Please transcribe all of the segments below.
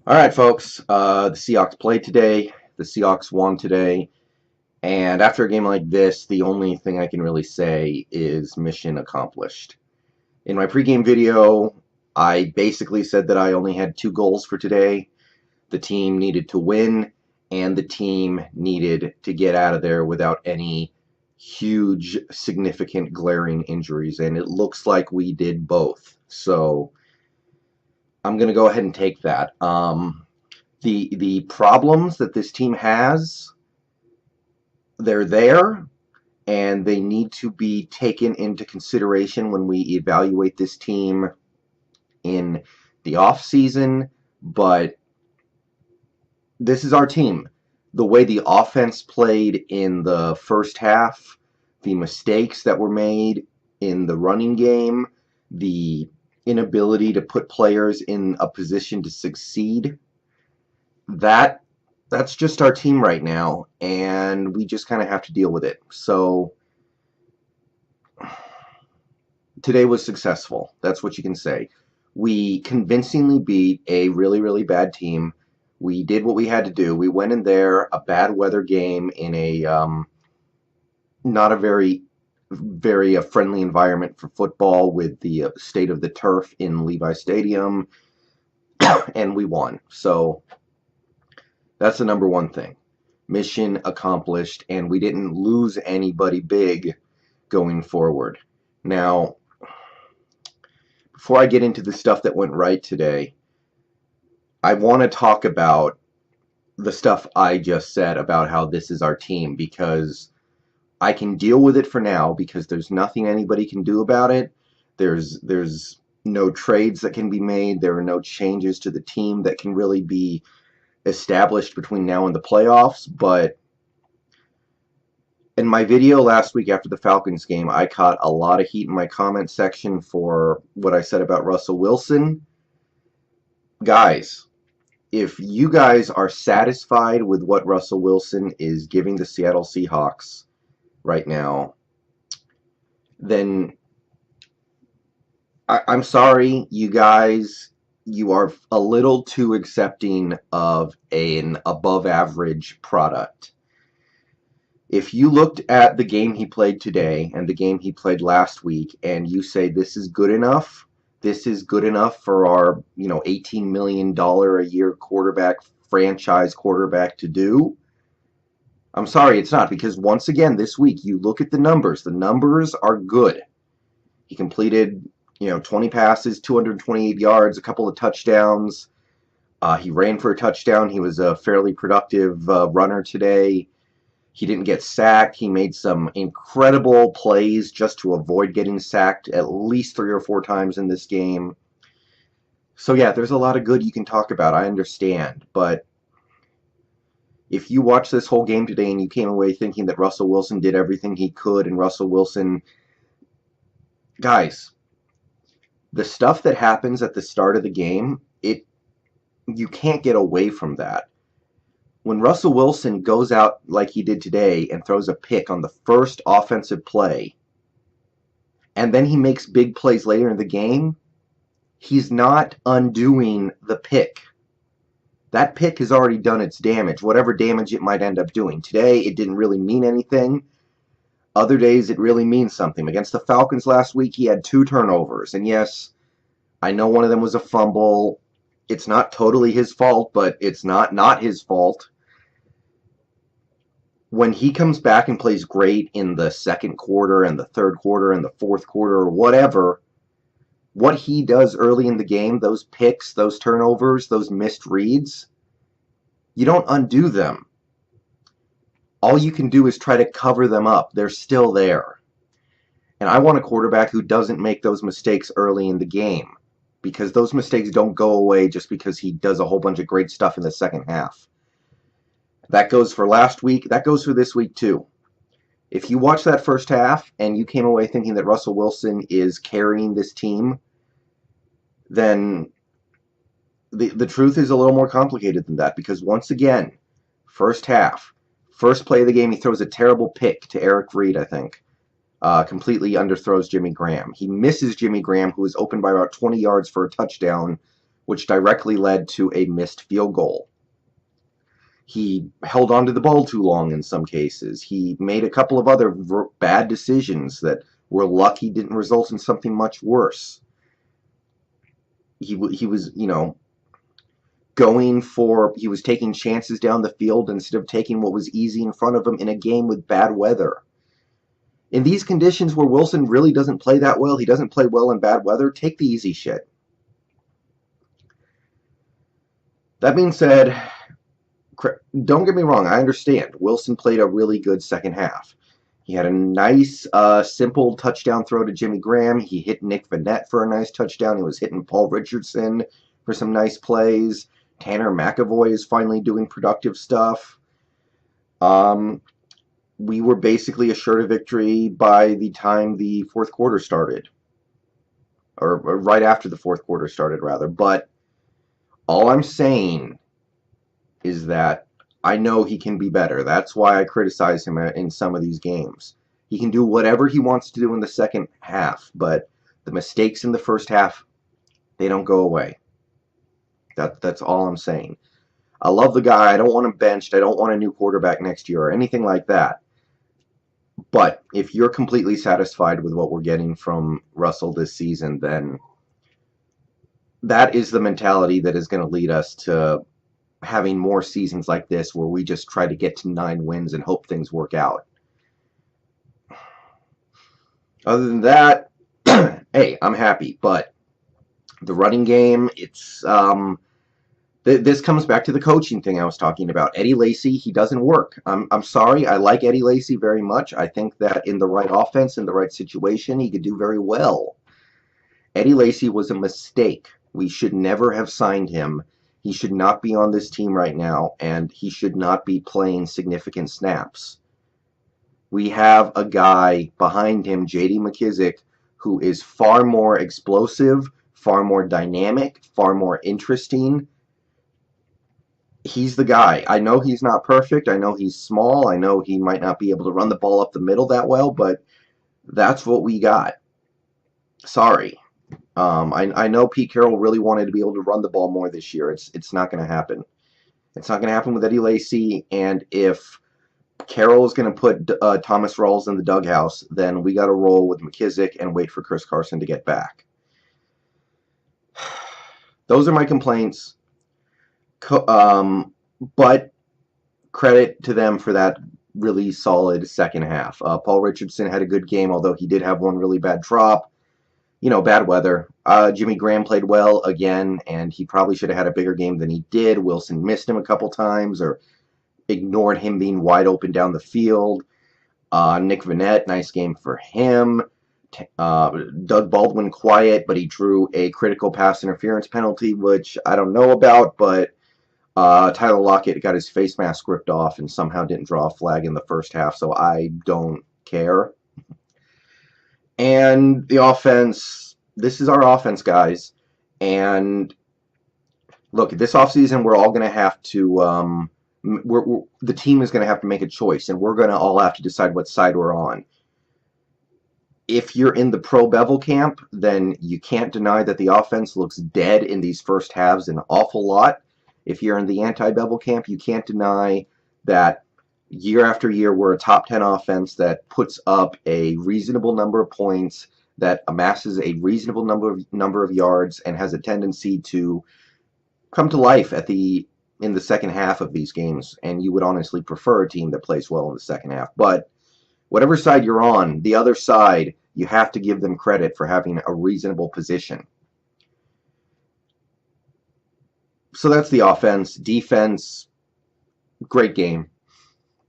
All right, folks. The Seahawks played today. The Seahawks won today. And after a game like this, the only thing I can really say is mission accomplished. In my pregame video, I basically said that I only had two goals for today. The team needed to win, and the team needed to get out of there without any huge, significant, glaring injuries. And it looks like we did both. So I'm going to go ahead and take that. The problems that this team has, they're there, and they need to be taken into consideration when we evaluate this team in the off season. But this is our team. The way the offense played in the first half, the mistakes that were made in the running game, the inability to put players in a position to succeed, that's just our team right now, and we just kind of have to deal with it. So today was successful. That's what you can say. We convincingly beat a really, really bad team. We did what we had to do. We went in there, a bad weather game in a not a very friendly environment for football with the state of the turf in Levi Stadium, and we won. So that's the number one thing. Mission accomplished, and we didn't lose anybody big going forward. Now, before I get into the stuff that went right today, I want to talk about the stuff I just said about how this is our team, because I can deal with it for now because there's nothing anybody can do about it. There's no trades that can be made. There are no changes to the team that can really be established between now and the playoffs. But in my video last week after the Falcons game, I caught a lot of heat in my comment section for what I said about Russell Wilson. Guys, if you guys are satisfied with what Russell Wilson is giving the Seattle Seahawks right now, then I'm sorry, you guys, you are a little too accepting of an above average product. If you looked at the game he played today and the game he played last week and you say this is good enough for our, $18 million a year quarterback, franchise quarterback to do, I'm sorry, it's not, because once again this week you look at the numbers are good. He completed 20 passes, 228 yards, a couple of touchdowns. He ran for a touchdown. He was a fairly productive runner today. He didn't get sacked. He made some incredible plays just to avoid getting sacked at least 3 or 4 times in this game. So yeah, there's a lot of good you can talk about. I understand. But if you watch this whole game today and you came away thinking that Russell Wilson did everything he could and Russell Wilson... Guys, the stuff that happens at the start of the game, you can't get away from that. When Russell Wilson goes out like he did today and throws a pick on the first offensive play, and then he makes big plays later in the game, he's not undoing the pick. That pick has already done its damage, whatever damage it might end up doing. Today, it didn't really mean anything. Other days, it really means something. Against the Falcons last week, he had 2 turnovers. And yes, I know one of them was a fumble. It's not totally his fault, but it's not his fault. When he comes back and plays great in the second quarter and the third quarter and the fourth quarter or whatever, what he does early in the game, those picks, those turnovers, those missed reads, you don't undo them. All you can do is try to cover them up. They're still there. And I want a quarterback who doesn't make those mistakes early in the game, because those mistakes don't go away just because he does a whole bunch of great stuff in the second half. That goes for last week. That goes for this week too. If you watch that first half and you came away thinking that Russell Wilson is carrying this team, then the truth is a little more complicated than that, because once again, first half, first play of the game, he throws a terrible pick to Eric Reed, I think. Completely underthrows Jimmy Graham. He misses Jimmy Graham, who is open by about 20 yards for a touchdown, which directly led to a missed field goal. He held on to the ball too long in some cases. He made a couple of other bad decisions that we're lucky didn't result in something much worse. He was, he was taking chances down the field instead of taking what was easy in front of him in a game with bad weather. In these conditions where Wilson really doesn't play that well, he doesn't play well in bad weather, take the easy shit. That being said, don't get me wrong, I understand. Wilson played a really good second half. He had a nice, simple touchdown throw to Jimmy Graham. He hit Nick Vannett for a nice touchdown. He was hitting Paul Richardson for some nice plays. Tanner McAvoy is finally doing productive stuff. We were basically assured of victory by the time the fourth quarter started. Or right after the fourth quarter started, rather. But all I'm saying is that I know he can be better. That's why I criticize him in some of these games. He can do whatever he wants to do in the second half, but the mistakes in the first half, they don't go away. That's all I'm saying. I love the guy. I don't want him benched. I don't want a new quarterback next year or anything like that. But if you're completely satisfied with what we're getting from Russell this season, then that is the mentality that is going to lead us to having more seasons like this where we just try to get to 9 wins and hope things work out. Other than that, hey, I'm happy. But the running game, it's this comes back to the coaching thing I was talking about. Eddie Lacy, he doesn't work. I'm sorry. I like Eddie Lacy very much. I think that in the right offense, in the right situation, he could do very well. Eddie Lacy was a mistake. We should never have signed him. He should not be on this team right now, and he should not be playing significant snaps. We have a guy behind him, J.D. McKissick, who is far more explosive, far more dynamic, far more interesting. He's the guy. I know he's not perfect. I know he's small. I know he might not be able to run the ball up the middle that well, but that's what we got. Sorry. I know Pete Carroll really wanted to be able to run the ball more this year. It's not going to happen. It's not going to happen with Eddie Lacy. And if Carroll is going to put Thomas Rawls in the dughouse, then we got to roll with McKissick and wait for Chris Carson to get back. Those are my complaints. But credit to them for that really solid second half. Paul Richardson had a good game, although he did have one really bad drop. Bad weather. Jimmy Graham played well again, and he probably should have had a bigger game than he did. Wilson missed him a couple times or ignored him being wide open down the field. Nick Vannett, nice game for him. Doug Baldwin, quiet, but he drew a critical pass interference penalty, which I don't know about, but Tyler Lockett got his face mask ripped off and somehow didn't draw a flag in the first half, so I don't care. And the offense, this is our offense, guys. And look, this offseason, we're all going to have to, the team is going to have to make a choice, and we're going to all have to decide what side we're on. If you're in the pro-Bevel camp, then you can't deny that the offense looks dead in these first halves an awful lot. If you're in the anti-Bevel camp, you can't deny that year after year, we're a top 10 offense that puts up a reasonable number of points, that amasses a reasonable number of yards, and has a tendency to come to life in the second half of these games. And you would honestly prefer a team that plays well in the second half. But whatever side you're on, the other side, you have to give them credit for having a reasonable position. So that's the offense. Defense, great game.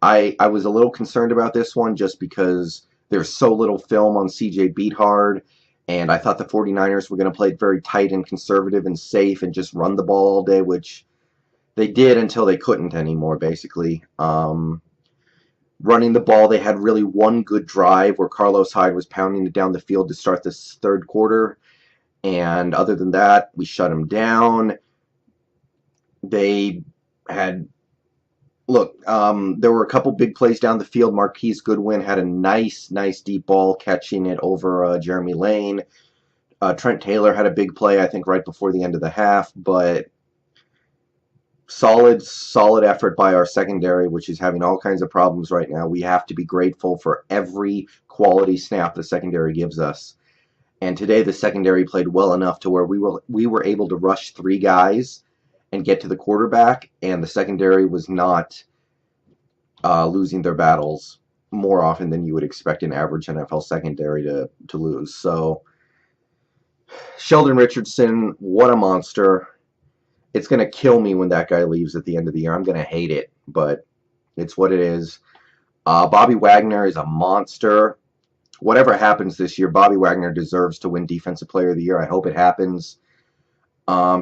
I was a little concerned about this one just because there's so little film on CJ Beathard, and I thought the 49ers were going to play it very tight and conservative and safe and just run the ball all day, which they did until they couldn't anymore, basically. Running the ball, they had really one good drive where Carlos Hyde was pounding it down the field to start this third quarter, and other than that, we shut them down. They had... Look, there were a couple big plays down the field. Marquise Goodwin had a nice deep ball, catching it over Jeremy Lane. Trent Taylor had a big play, I think, right before the end of the half, but solid effort by our secondary, which is having all kinds of problems right now. We have to be grateful for every quality snap the secondary gives us. And today the secondary played well enough to where we were able to rush 3 guys and get to the quarterback, and the secondary was not losing their battles more often than you would expect an average NFL secondary to lose. So Sheldon Richardson, what a monster. It's going to kill me when that guy leaves at the end of the year. I'm going to hate it, but it's what it is. Bobby Wagner is a monster. Whatever happens this year, Bobby Wagner deserves to win Defensive Player of the Year. I hope it happens.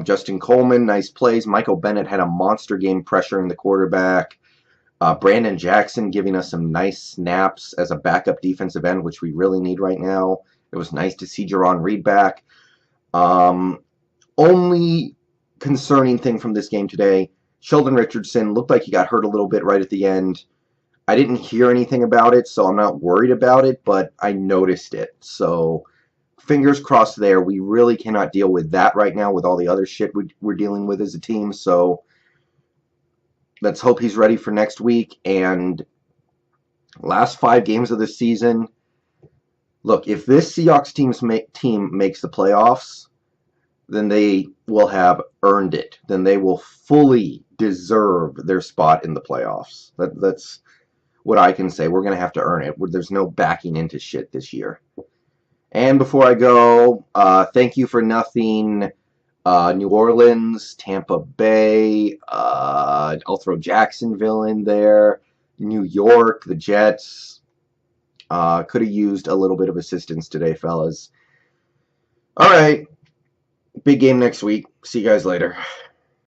Justin Coleman, nice plays. Michael Bennett had a monster game pressuring the quarterback. Brandon Jackson giving us some nice snaps as a backup defensive end, which we really need right now. It was nice to see Jerron Reed back. Only concerning thing from this game today, Sheldon Richardson looked like he got hurt a little bit right at the end. I didn't hear anything about it, so I'm not worried about it, but I noticed it. So fingers crossed there. We really cannot deal with that right now with all the other shit we're dealing with as a team. So let's hope he's ready for next week. And last 5 games of the season, look, if this Seahawks team makes the playoffs, then they will have earned it. Then they will fully deserve their spot in the playoffs. That's what I can say. We're going to have to earn it. There's no backing into shit this year. And before I go, thank you for nothing. New Orleans, Tampa Bay, I'll throw Jacksonville in there. New York, the Jets. Could have used a little bit of assistance today, fellas. All right. Big game next week. See you guys later.